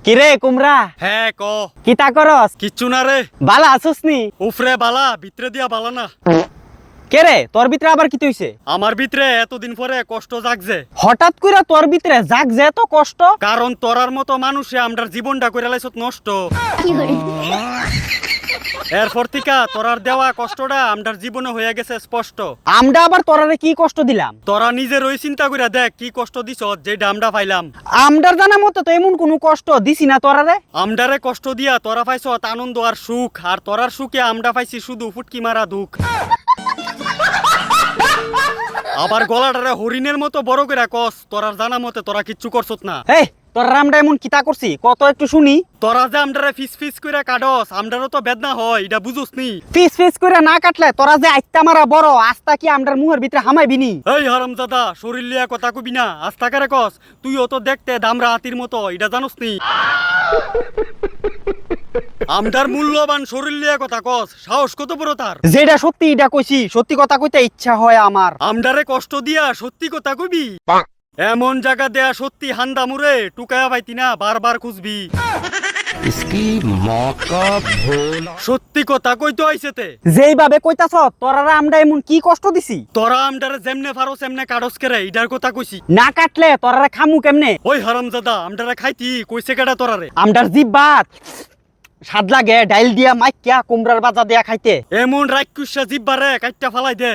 কিরে কুমড়া হ্যাঁ ক কিতা করস? কিচ্ছু না রে। বালা আছস নি? উফরে বালা ভিতরে দিয়া বালা না। কেরে তোর ভিতরে আবার কি হইছে? আমার ভিতরে এতদিন পরে কষ্ট জাগছে। হঠাৎ কইরা তোর ভিতরে জাগ যে এত কষ্ট? কারণ তোরার মতো মানুষে আমরার জীবনটা কইরা লাইছত নষ্ট। এরপর থেকে তোরার দেওয়া কষ্টটা আমরার জীবনে হয়ে গেছে স্পষ্ট। আমরা আবার তোরারে কি কষ্ট দিলাম? তোরা নিজের ওই চিন্তা কইরা দেখ কি কষ্ট দিছ যেটা আমরা পাইলাম। আমরার জানা মতো তো এমন কোনো কষ্ট দিছি না তোরারে। আমরারে কষ্ট দিয়া তোরা পাইছত আনন্দ আর সুখ, আর তোরার সুখে আমরা পাইছি শুধু ফুটকি মারা দুঃখ। আবার গলাটারে হরিণের মতো বড় করে কস, তোরার জানা মতে তোরা কিচ্ছু করছত না। এই তোরা আমরা এমন কিতা করছি কত একটু শুনি। তোরা যে আমরারে ফিস ফিস করে কাটস, আমরারও তো বেদনা হয়, এটা বুঝোস নি? ফিস ফিস করে না কাটলে তোরা যে আইত্তা মারা বড় আস্তা কি আমরার মুহের ভিতরে হামাইবি নি? এই হারামজাদা, শরীর লিয়া কথা কবি না, আস্তা করে কস। তুইও তো দেখতে দামরা হাতির মতো, এটা জানোস নি? আমরার মূল্যবান শরীর লিয়া কথা কস, সাহস কত বড় তার? যেটা সত্যি এটা কইছি, সত্যি কথা কইতে ইচ্ছা হয় আমার। আমরারে কষ্ট দিয়া সত্যি কথা কবি? এমন জায়গা দেয়া সত্যি হান্দা মুরে টুকায়া পাইতি না, বারবার খুঁজবি। সত্যি কথা কইতো আইছেতে। যেইভাবে কইতাছ তোরারা আমরা এমন কি কষ্ট দিছি? তোরা আমরারে যেমনে পারো সেমনে কাটস কেরে, ইডার কথা কইছি। না কাটলে তোরারা খামু কেমনে? ওই হারামজাদা, আমরারে খাইতি কইছে কেডা তোরারে? আমরার জিব্বাত স্বাদ লাগে ডাইল দিয়া মাইকিয়া কুমড়ার বাজা দিয়া খাইতে। এমন রাক্ষুসা জিব্বারে কাইটটা ফালাই দে।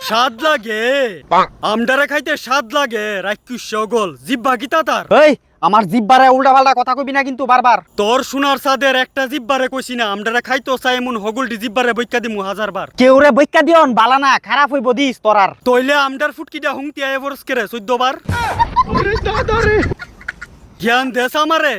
স্বাদ লাগে আমডারে খাইতে, স্বাদ লাগে রাক্ষুসা গোল জিব্বা গীতা তার। এই আমার জিব্বারে উল্টা পাল্টা কথা কইবি না কিন্তু বারবার। তোর সোনার সাদের একটা জিব্বারে কইছি না, আমডারে খাইতো চাই এমন হগলটি জিব্বারে বইকা দিমু 1000 বার। কেউরে বইকা দিয়ন বালা না, খারাপ হইব দিস তোরার। তইলে আমডার ফুটকিটা হুংতি এভারেজ করে 14 বার। জ্ঞান দেশ আমারে।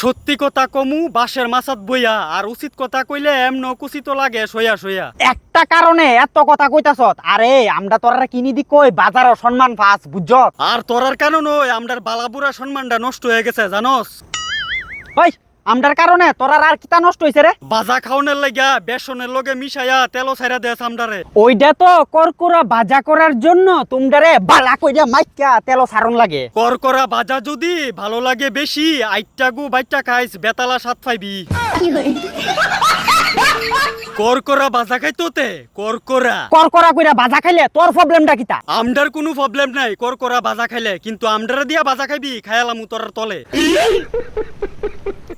সত্যি কথা কমু বাঁশের মাছাত বইয়া, আর উচিত কথা কইলে এমন কুচিত লাগে সইয়া সইয়া। একটা কারণে এত কথা কইতাছত। আরে আমরা তোরারা কিনি দি কই বাজারও সম্মান পাস বুঝছত। আর তোরার কারণ ওই আমরার বালাবুড়া সম্মানটা নষ্ট হয়ে গেছে জানোস। ওই আমরার কারণে তোরার আর কিতা নষ্ট হইছে রে? বাজা খাওনের লাগা বেসনের লগে মিশাইয়া তেল ছাইরা দেস আমরারে। ওইটা তো করকুরা বাজা করার জন্য তোমরারে বালা কইরা মাইকা তেল সারন লাগে। করকরা বাজা যদি ভালো লাগে বেশি, আইট্টা গু বাইট্টা খাইস বেতালা সাত পাইবি। করকরা বাজা খাইতোতে করকরা করকরা কইরা বাজা খাইলে তোর প্রবলেমটা কিতা? আমডার কোনো প্রবলেম নাই করকরা বাজা খাইলে, কিন্তু আমডারে দিয়া বাজা খাইবি খায়ালামু তোরার তলে।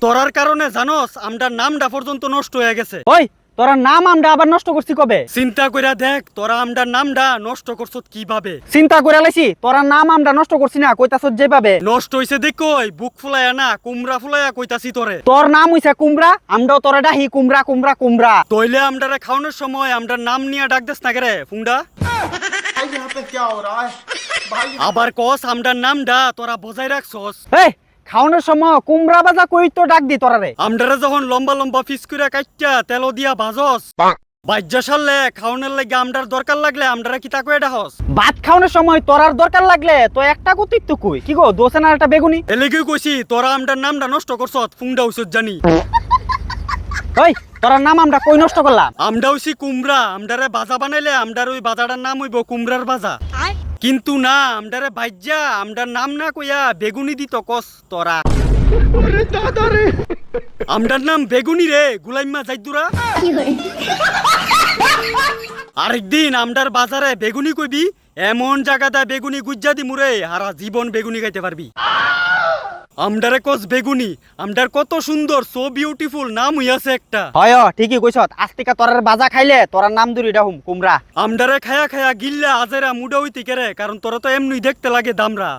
তোরার কারণে জানোস আমডার নামটা পর্যন্ত নষ্ট হয়ে গেছে। ওই তোরা নাম আমরা আবার নষ্ট করছি কবে? চিন্তা কইরা দেখ তোরা আমডার নামটা নষ্ট করছত কিভাবে। চিন্তা করে লাইছি তোরা নাম আমরা নষ্ট করছি না, কইতাছত যেভাবে। নষ্ট হইছে দেখ কই বুক ফুলায়া না কুমড়া ফুলায়া কইতাছি তোরে। তোর নাম হইছে কুমড়া, আমরাও তোরে ডাহি কুমড়া কুমড়া কুমড়া। তইলে আমডারে খাওয়ানোর সময় আমডার নাম নিয়ে ডাক দেস না কেরে ফুংডা? আবার কস আমডার নামটা তোরা বজায় রাখছস। এই খাওয়ানোর সময় কুমড়া বাজা কই তো ডাক দি তোরারে। আমডারে যখন লম্বা লম্বা পিস করে কাইট্টা তেল দিয়া ভাজস, বাজ্যা সারলে খাওয়ানোর লাগে আমডার দরকার লাগলে আমডারে কিতা কই ডাহস? ভাত খাওয়ানোর সময় তোরার দরকার লাগলে তো একটা কতিক তো কই কি গো দোসে না একটা বেগুনি। এলেগে কইছি তোরা আমডার নামটা নষ্ট করছত ফুংডা হইছত জানি। ওই তোরার নাম আমরা কই নষ্ট করলাম? আমডা হইছি কুমড়া, আমডারে বাজা বানাইলে আমডার ওই বাজাটার নাম হইব কুমড়ার বাজা। কিন্তু না আমডারে বাইজ্জা আমডার নাম না কইয়া বেগুনি দিত কস তোরা। আমডার নাম বেগুনি রে গুলাইম্মা যাইদুরা। আরেকদিন আমডার বাজারে বেগুনি কইবি, এমন জায়গাটা বেগুনি গুজ্জা দি মুরে হারা জীবন বেগুনি খাইতে পারবি। আমডারে কস বেগুনি, আমডার কত সুন্দর সো বিউটিফুল নাম হইয়াছে একটা। হয় ঠিকই কইছত, আজ থেকে তোরার বাজা খাইলে তোরার নাম ধরি ডাহুম কুমড়া। আমডারে খায়া খায়া গিল্লা আজেরা মুডা হইতে কেরে, কারণ তোরা তো এমনি দেখতে লাগে দামরা।